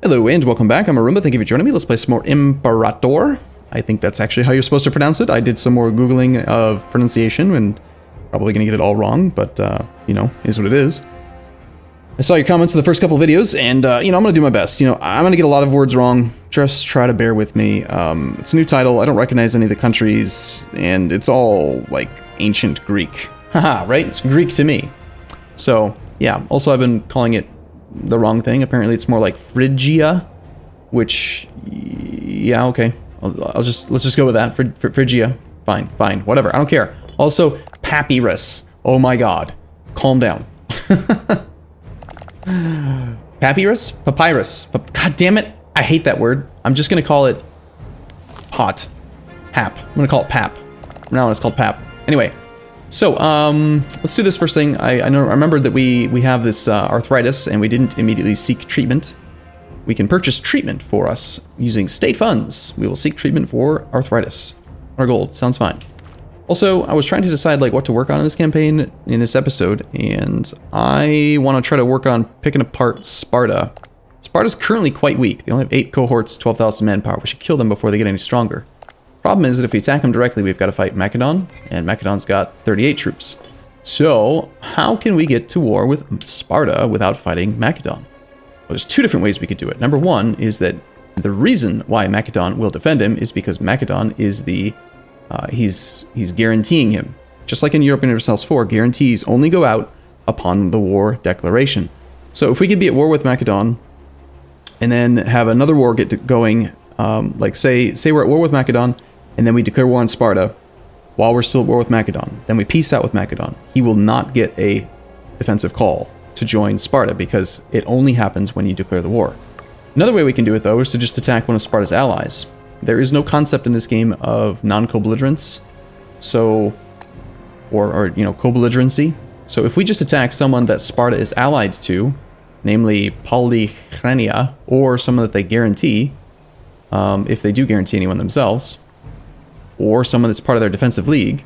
Hello and welcome back. I'm Arumba. Thank you for joining me. Let's play some more Imperator. I think that's actually how you're supposed to pronounce it. I did some more Googling of pronunciation and probably going to get it all wrong, but, you know, is what it is. I saw your comments in the first couple of videos, and, you know, I'm going to do my best. You know, I'm going to get a lot of words wrong. Just try to bear with me. It's a new title. I don't recognize any of the countries, and it's all, like, ancient Greek. Haha, right? It's Greek to me. So, yeah. Also, I've been calling it the wrong thing. Apparently it's more like Phrygia, which, yeah, okay. Let's just go with that. Phrygia. Fine, whatever. I don't care. Also, papyrus. Oh my god. Calm down. Papyrus? Papyrus. God damn it. I hate that word. I'm just gonna call it pot. Pap. I'm gonna call it pap. Now it's called pap. Anyway. So, let's do this first thing. I remembered that we have this arthritis, and we didn't immediately seek treatment. We can purchase treatment for us using state funds. We will seek treatment for arthritis. Our gold. Sounds fine. Also, I was trying to decide like what to work on in this campaign, in this episode, and I want to try to work on picking apart Sparta. Sparta's currently quite weak. They only have 8 cohorts, 12,000 manpower. We should kill them before they get any stronger. Problem is that if we attack them directly, we've got to fight Macedon, and Macedon's got 38 troops. So, how can we get to war with Sparta without fighting Macedon? Well, there's 2 different ways we could do it. Number 1 is that the reason why Macedon will defend him is because Macedon is the, he's guaranteeing him. Just like in Europe Universalis 4, guarantees only go out upon the war declaration. So if we could be at war with Macedon, and then have another war get going, like say we're at war with Macedon, and then we declare war on Sparta while we're still at war with Macedon. Then we peace out with Macedon. He will not get a defensive call to join Sparta because it only happens when you declare the war. Another way we can do it, though, is to just attack one of Sparta's allies. There is no concept in this game of non-co-belligerence, so, or you know, co-belligerency. So if we just attack someone that Sparta is allied to, namely Polychrenia, or someone that they guarantee, if they do guarantee anyone themselves, or someone that's part of their defensive league,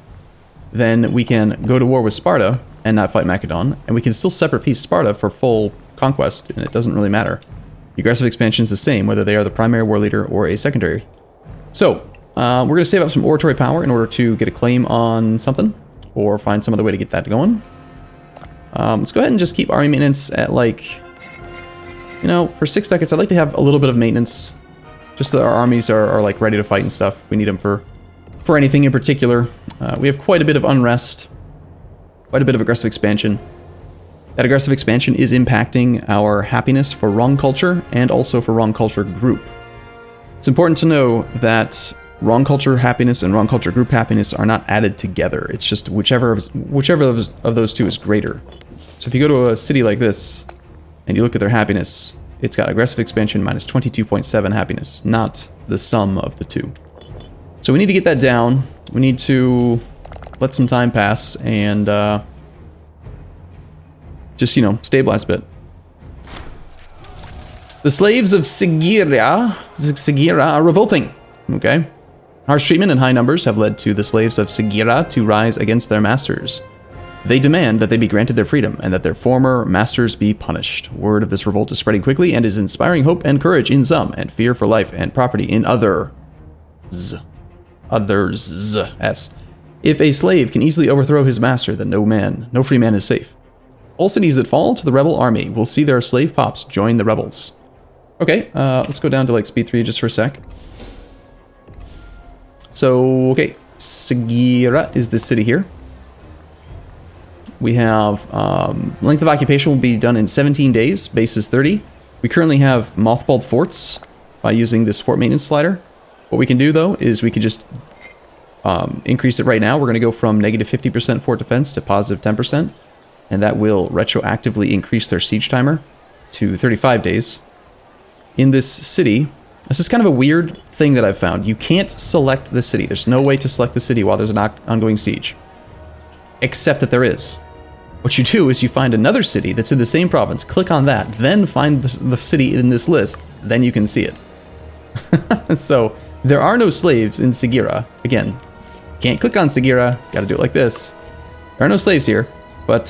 then we can go to war with Sparta and not fight Macedon, and we can still separate peace Sparta for full conquest, and it doesn't really matter. The aggressive expansion is the same, whether they are the primary war leader or a secondary. So, we're going to save up some oratory power in order to get a claim on something, or find some other way to get that going. Let's go ahead and just keep army maintenance at, like, you know, for 6 decades, I'd like to have a little bit of maintenance, just so that our armies are like ready to fight and stuff. We need them for anything in particular. We have quite a bit of unrest, quite a bit of aggressive expansion. That aggressive expansion is impacting our happiness for wrong culture and also for wrong culture group. It's important to know that wrong culture happiness and wrong culture group happiness are not added together. It's just whichever of those two is greater. So if you go to a city like this and you look at their happiness, it's got aggressive expansion minus 22.7 happiness, not the sum of the two. So we need to get that down. We need to let some time pass and just, you know, stabilize a bit. The slaves of Phrygia are revolting. Okay. Harsh treatment and high numbers have led to the slaves of Phrygia to rise against their masters. They demand that they be granted their freedom and that their former masters be punished. Word of this revolt is spreading quickly and is inspiring hope and courage in some and fear for life and property in others. If a slave can easily overthrow his master, then no free man is safe. All cities that fall to the rebel army will see their slave pops join the rebels. Okay, let's go down to like speed 3 just for a sec. So, okay, Phrygia is this city here. We have length of occupation will be done in 17 days, base is 30. We currently have mothballed forts by using this fort maintenance slider. What we can do, though, is we can just increase it right now. We're going to go from negative 50% fort defense to positive 10%, and that will retroactively increase their siege timer to 35 days. In this city, this is kind of a weird thing that I've found. You can't select the city. There's no way to select the city while there's an ongoing siege, except that there is. What you do is you find another city that's in the same province, click on that, then find the city in this list, then you can see it. So, there are no slaves in Phrygia. Again, can't click on Phrygia, gotta do it like this. There are no slaves here, but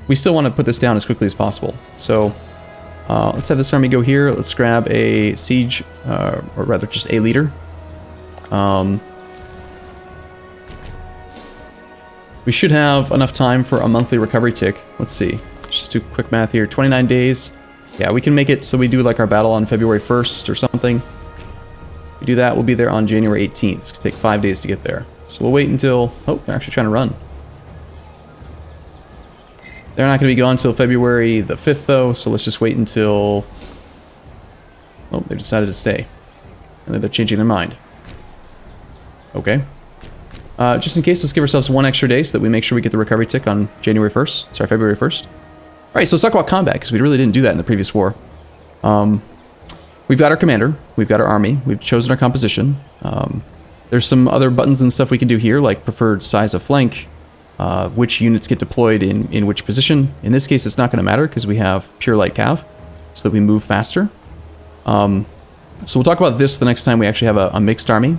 we still want to put this down as quickly as possible. So, Let's have this army go here. Let's grab a siege, or rather just a leader. We should have enough time for a monthly recovery tick. Let's see. Let's just do quick math here. 29 days. Yeah, we can make it so we do like our battle on February 1st or something. We do that, we'll be there on January 18th. It's gonna take 5 days to get there. So we'll wait until... Oh, they're actually trying to run. They're not gonna be gone until February the 5th though, so let's just wait until... Oh, they decided to stay. And then they're changing their mind. Okay. Just in case, let's give ourselves 1 extra day so that we make sure we get the recovery tick on January 1st. Sorry, February 1st. Alright, so let's talk about combat, because we really didn't do that in the previous war. We've got our commander, we've got our army, we've chosen our composition. There's some other buttons and stuff we can do here, like preferred size of flank, which units get deployed in which position. In this case, it's not going to matter, because we have pure light cav, so that we move faster. So we'll talk about this the next time we actually have a mixed army.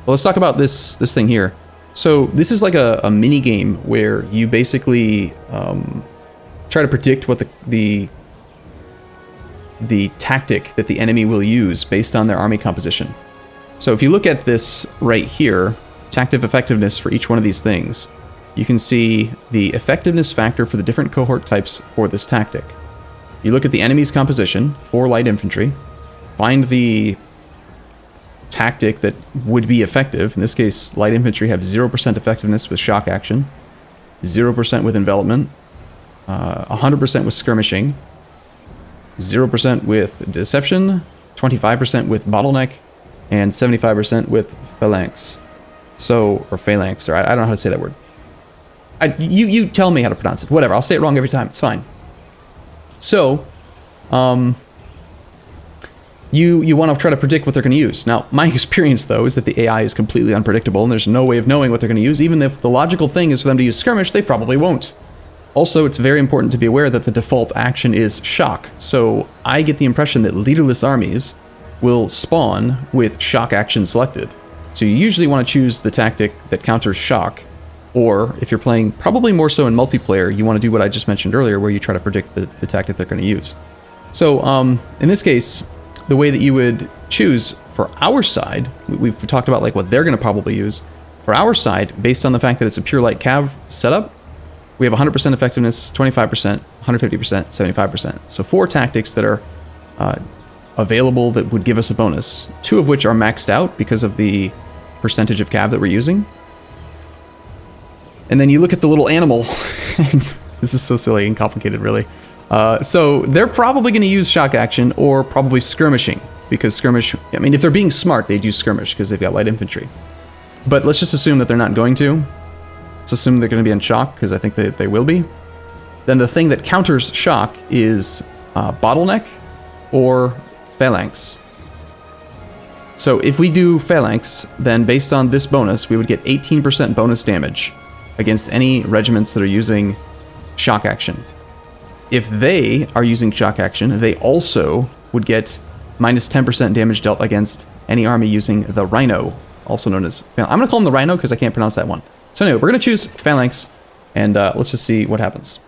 Well, let's talk about this thing here. So this is like a mini game where you basically try to predict what the tactic that the enemy will use based on their army composition. So if you look at this right here, tactic effectiveness for each one of these things, you can see the effectiveness factor for the different cohort types for this tactic. You look at the enemy's composition for light infantry, find the tactic that would be effective. In this case, light infantry have 0% effectiveness with shock action, 0% with envelopment, 100% with skirmishing, 0% with deception, 25% with bottleneck, and 75% with phalanx. So, or phalanx, or I don't know how to say that word. You tell me how to pronounce it. Whatever, I'll say it wrong every time. It's fine. So, you want to try to predict what they're going to use. Now, my experience, though, is that the AI is completely unpredictable, and there's no way of knowing what they're going to use. Even if the logical thing is for them to use skirmish, they probably won't. Also, it's very important to be aware that the default action is shock. So I get the impression that leaderless armies will spawn with shock action selected. So you usually want to choose the tactic that counters shock, or if you're playing probably more so in multiplayer, you want to do what I just mentioned earlier, where you try to predict the tactic they're going to use. So in this case, the way that you would choose for our side, we've talked about like what they're going to probably use. For our side, based on the fact that it's a pure light cav setup, we have 100% effectiveness, 25%, 150%, 75%. So 4 tactics that are available that would give us a bonus, 2 of which are maxed out because of the percentage of cav that we're using. And then you look at the little animal, and this is so silly and complicated, really. So they're probably going to use shock action or probably skirmishing, because skirmish, I mean, if they're being smart, they'd use skirmish because they've got light infantry. But let's just assume that they're not going to. Let's assume they're going to be in shock, because I think they will be. Then the thing that counters shock is bottleneck or phalanx. So if we do phalanx, then based on this bonus, we would get 18% bonus damage against any regiments that are using shock action. If they are using shock action, they also would get minus 10% damage dealt against any army using the Rhino, also known as phalanx. I'm going to call him the Rhino because I can't pronounce that one. So anyway, we're going to choose phalanx, and let's just see what happens.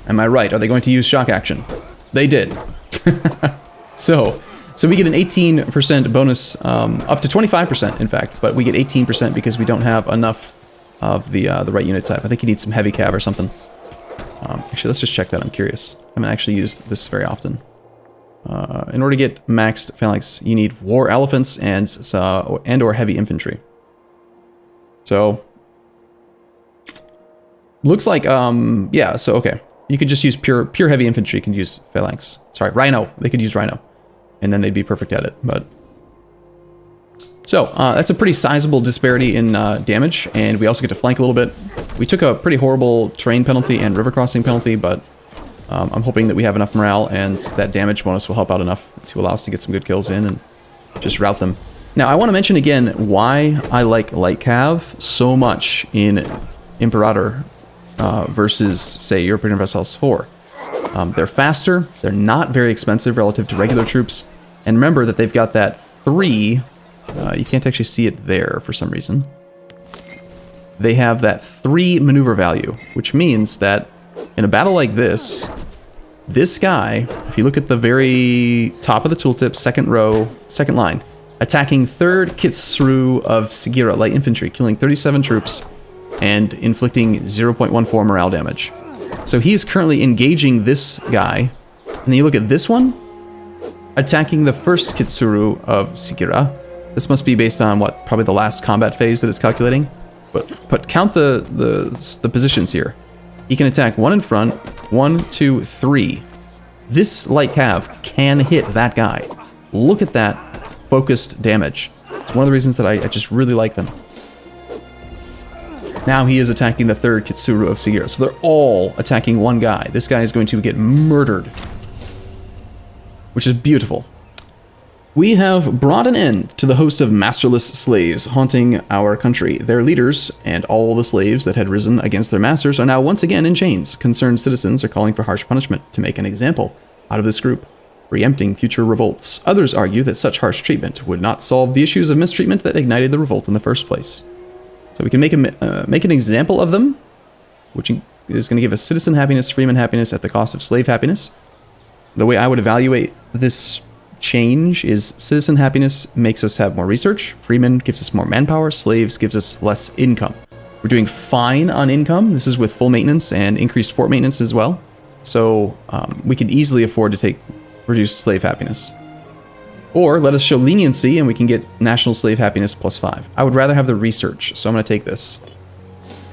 Am I right? Are they going to use shock action? They did. So we get an 18% bonus, up to 25%, in fact, but we get 18% because we don't have enough of the right unit type. I think you need some heavy cav or something. Actually, let's just check that. I'm curious. I haven't actually used this very often. In order to get maxed phalanx, you need war elephants and or heavy infantry. So looks like yeah. So okay, you could just use pure heavy infantry. You can use phalanx. Sorry, rhino. They could use rhino, and then they'd be perfect at it. But so that's a pretty sizable disparity in damage, and we also get to flank a little bit. We took a pretty horrible terrain penalty and river crossing penalty, but I'm hoping that we have enough morale and that damage bonus will help out enough to allow us to get some good kills in and just rout them. Now, I want to mention again why I like light cav so much in Imperator versus, say, European Universalis 4. They're faster, they're not very expensive relative to regular troops, and remember that they've got that 3... you can't actually see it there for some reason. They have that 3 maneuver value, which means that in a battle like this, This guy, if you look at the very top of the tooltip, second row, second line, attacking 3rd Kitsuru of Sigira light infantry, killing 37 troops and inflicting 0.14 morale damage. So he is currently engaging this guy. And then you look at this one, attacking the 1st Kitsuru of Sigira. This must be based on what, probably the last combat phase that it's calculating. But count the positions here. He can attack 1 in front, 1, 2, 3. This light cav can hit that guy. Look at that focused damage. It's one of the reasons that I just really like them. Now he is attacking the 3rd Kitsuru of Sigira. So they're all attacking one guy. This guy is going to get murdered, which is beautiful. We have brought an end to the host of masterless slaves haunting our country. Their leaders and all the slaves that had risen against their masters are now once again in chains. Concerned citizens are calling for harsh punishment to make an example out of this group, preempting future revolts. Others argue that such harsh treatment would not solve the issues of mistreatment that ignited the revolt in the first place. So we can make an example of them, which is going to give us citizen happiness, freeman happiness at the cost of slave happiness. The way I would evaluate this change is citizen happiness makes us have more research, freeman gives us more manpower, slaves gives us less income. We're doing fine on income. This is with full maintenance and increased fort maintenance as well. So we can easily afford to take reduced slave happiness. Or let us show leniency and we can get national slave happiness +5. I would rather have the research, so I'm going to take this.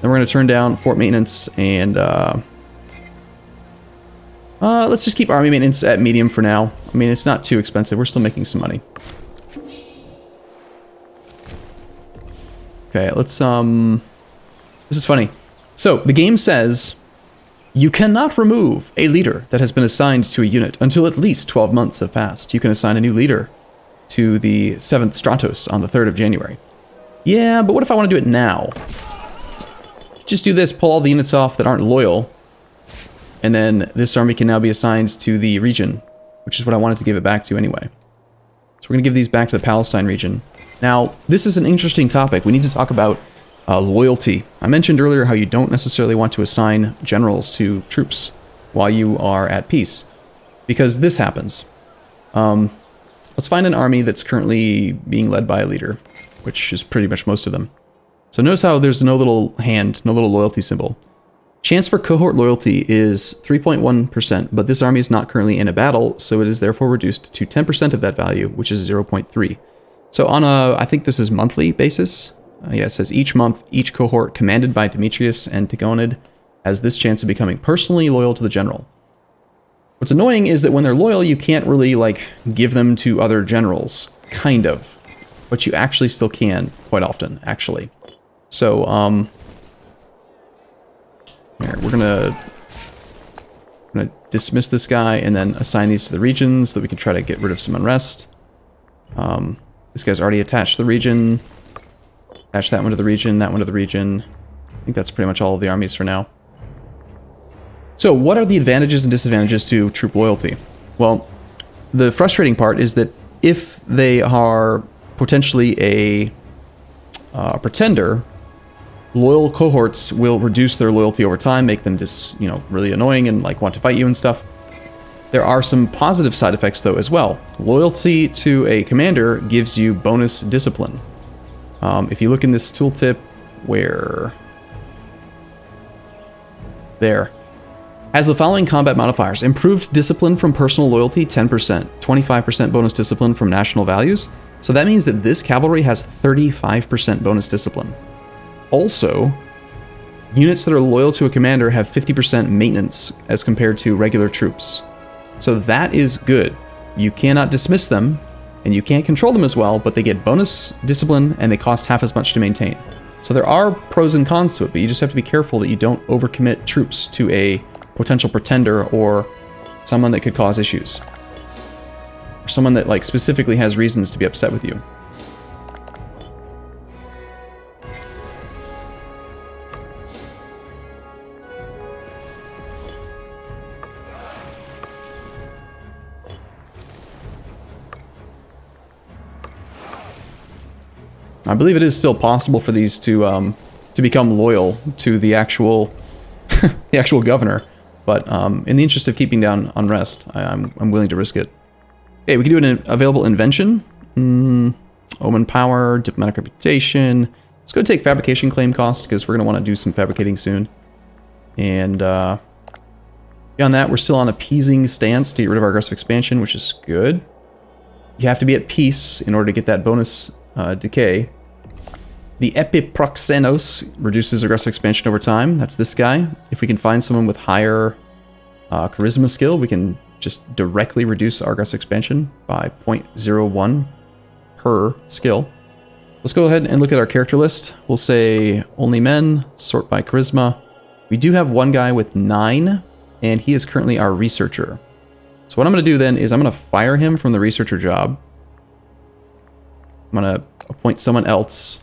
Then we're going to turn down fort maintenance and let's just keep army maintenance at medium for now. I mean, it's not too expensive. We're still making some money. Okay, let's, this is funny. So, the game says, you cannot remove a leader that has been assigned to a unit until at least 12 months have passed. You can assign a new leader to the 7th Stratos on the 3rd of January. Yeah, but what if I want to do it now? Just do this, pull all the units off that aren't loyal, and then this army can now be assigned to the region, which is what I wanted to give it back to anyway. So we're going to give these back to the Palestine region. Now, this is an interesting topic. We need to talk about loyalty. I mentioned earlier how you don't necessarily want to assign generals to troops while you are at peace, because this happens. Let's find an army that's currently being led by a leader, which is pretty much most of them. So notice how there's no little hand, no little loyalty symbol. Chance for cohort loyalty is 3.1%, but this army is not currently in a battle, so it is therefore reduced to 10% of that value, which is 0.3. So on a, I think this is monthly basis. Yeah, it says each month, each cohort commanded by Demetrius and Tigonid has this chance of becoming personally loyal to the general. What's annoying is that when they're loyal, you can't really, like, give them to other generals. Kind of. But you actually still can, quite often, actually. So, here, we're gonna dismiss this guy and then assign these to the regions so that we can try to get rid of some unrest. This guy's already attached to the region. Attach that one to the region, that one to the region. I think that's pretty much all of the armies for now. So what are the advantages and disadvantages to troop loyalty? Well, the frustrating part is that if they are potentially a pretender, loyal cohorts will reduce their loyalty over time, make them just, you know, really annoying and like want to fight you and stuff. There are some positive side effects though as well. Loyalty to a commander gives you bonus discipline. If you look in this tooltip, where there has the following combat modifiers: improved discipline from personal loyalty 10%, 25% bonus discipline from national values. So that means that this cavalry has 35% bonus discipline. Also, units that are loyal to a commander have 50% maintenance as compared to regular troops. So that is good. You cannot dismiss them, and you can't control them as well, but they get bonus discipline, and they cost half as much to maintain. So there are pros and cons to it, but you just have to be careful that you don't overcommit troops to a potential pretender or someone that could cause issues. Or someone that, like, specifically has reasons to be upset with you. I believe it is still possible for these to become loyal to the actual the actual governor. But in the interest of keeping down unrest, I'm willing to risk it. Okay, we can do an available invention. Omen power, diplomatic reputation. Let's go take fabrication claim cost because we're going to want to do some fabricating soon. And beyond that, we're still on appeasing stance to get rid of our aggressive expansion, which is good. You have to be at peace in order to get that bonus decay. The Epiproxenos reduces aggressive expansion over time. That's this guy. If we can find someone with higher charisma skill, we can just directly reduce our aggressive expansion by 0.01 per skill. Let's go ahead and look at our character list. We'll say only men, sort by charisma. We do have one guy with 9, and he is currently our researcher. So what I'm going to do then is I'm going to fire him from the researcher job. I'm going to appoint someone else.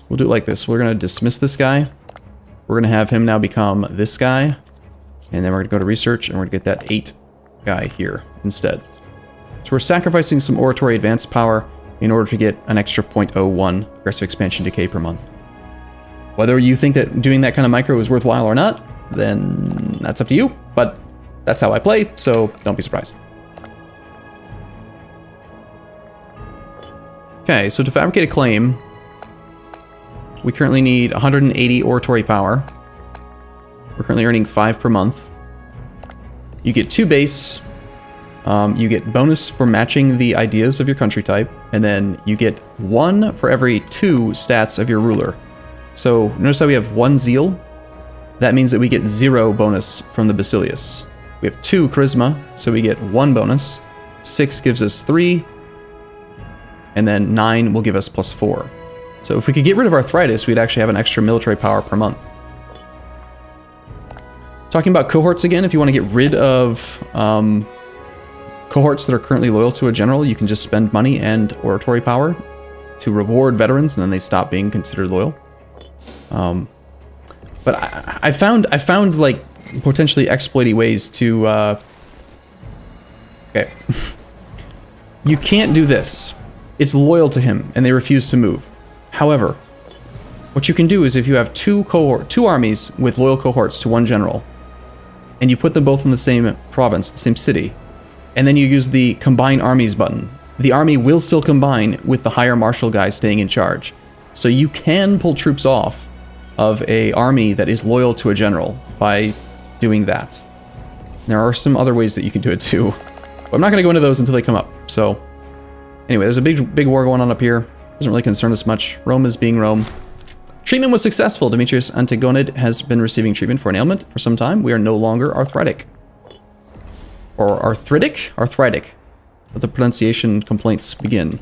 We'll do it like this. We're going to dismiss this guy. We're going to have him now become this guy. And then we're going to go to research, and we're going to get that 8 guy here instead. So we're sacrificing some oratory advanced power in order to get an extra 0.01 aggressive expansion decay per month. Whether you think that doing that kind of micro is worthwhile or not, then that's up to you. But that's how I play, so don't be surprised. Okay, so to fabricate a claim, we currently need 180 oratory power. We're currently earning 5 per month. You get 2 base. You get bonus for matching the ideas of your country type, and then you get 1 for every 2 stats of your ruler. So notice how we have 1 zeal. That means that we get 0 bonus from the Basilius. We have 2 charisma, so we get 1 bonus. 6 gives us 3, and then 9 will give us +4. So if we could get rid of arthritis, we'd actually have an extra military power per month. Talking about cohorts again, if you want to get rid of cohorts that are currently loyal to a general, you can just spend money and oratory power to reward veterans, and then they stop being considered loyal. But I found like potentially exploity ways to. Okay, you can't do this. It's loyal to him, and they refuse to move. However, what you can do is if you have two armies with loyal cohorts to one general, and you put them both in the same province, the same city, and then you use the combine armies button, the army will still combine with the higher marshal guy staying in charge. So you can pull troops off of an army that is loyal to a general by doing that. There are some other ways that you can do it too, but I'm not going to go into those until they come up. So anyway, there's a big war going on up here. Doesn't really concern us much. Rome is being Rome. Treatment was successful. Demetrius Antigonid has been receiving treatment for an ailment for some time. We are no longer arthritic. Or arthritic? Arthritic. Let the pronunciation complaints begin.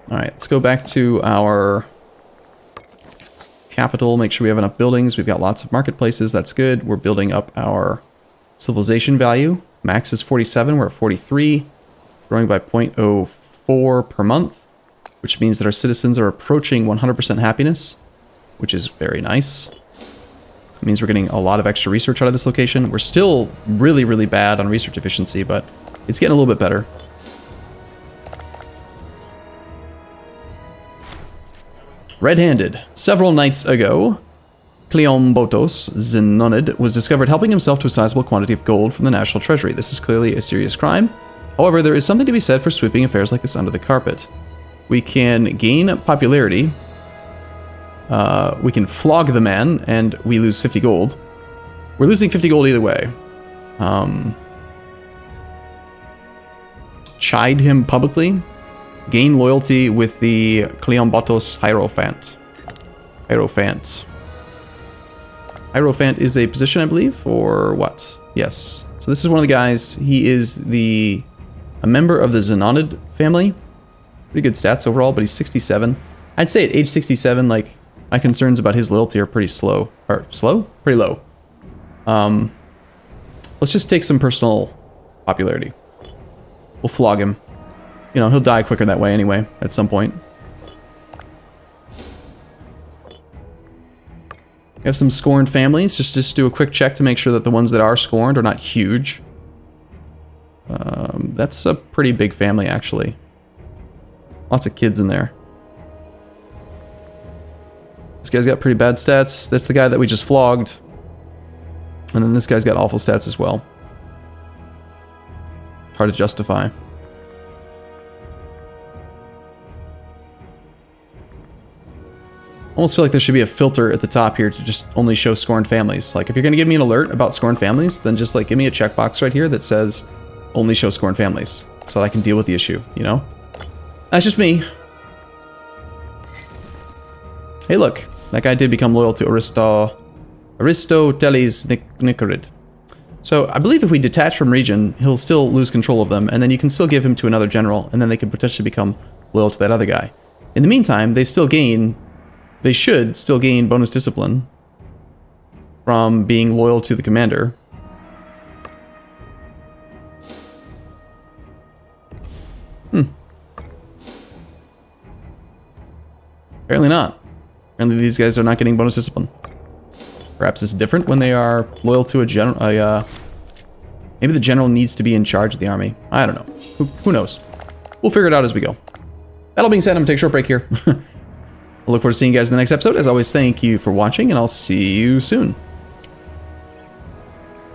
Alright, let's go back to our capital. Make sure we have enough buildings. We've got lots of marketplaces. That's good. We're building up our civilization value. Max is 47. We're at 43. Growing by 0.04 per month, which means that our citizens are approaching 100% happiness, which is very nice. It means we're getting a lot of extra research out of this location. We're still really, really bad on research efficiency, but it's getting a little bit better. Red-handed. Several nights ago, Cleombotos Zenonid was discovered helping himself to a sizable quantity of gold from the national treasury. This is clearly a serious crime. However, there is something to be said for sweeping affairs like this under the carpet. We can gain popularity. We can flog the man, and we lose 50 gold. We're losing 50 gold either way. Chide him publicly. Gain loyalty with the Cleombotos Hierophant. Hierophant is a position, I believe, or what? Yes. So this is one of the guys. He is a member of the Zenonid family. Pretty good stats overall, but he's 67. I'd say at age 67, like, my concerns about his loyalty are pretty slow. Or, slow? Pretty low. Let's just take some personal popularity. We'll flog him. You know, he'll die quicker that way anyway, at some point. We have some scorned families. Just do a quick check to make sure that the ones that are scorned are not huge. That's a pretty big family, actually. Lots of kids in there. This guy's got pretty bad stats. That's the guy that we just flogged. And then this guy's got awful stats as well. Hard to justify. Almost feel like there should be a filter at the top here to just only show scorned families. Like, if you're going to give me an alert about scorned families, then just, like, give me a checkbox right here that says only show scorned families so that I can deal with the issue, you know? That's just me. Hey, look. That guy did become loyal to Aristoteles Nicarid. So, I believe if we detach from region, he'll still lose control of them, and then you can still give him to another general, and then they could potentially become loyal to that other guy. In the meantime, they should still gain bonus discipline from being loyal to the commander. Apparently not. Apparently these guys are not getting bonus discipline. Perhaps it's different when they are loyal to a general. Maybe the general needs to be in charge of the army. I don't know. Who knows? We'll figure it out as we go. That all being said, I'm going to take a short break here. I look forward to seeing you guys in the next episode. As always, thank you for watching, and I'll see you soon.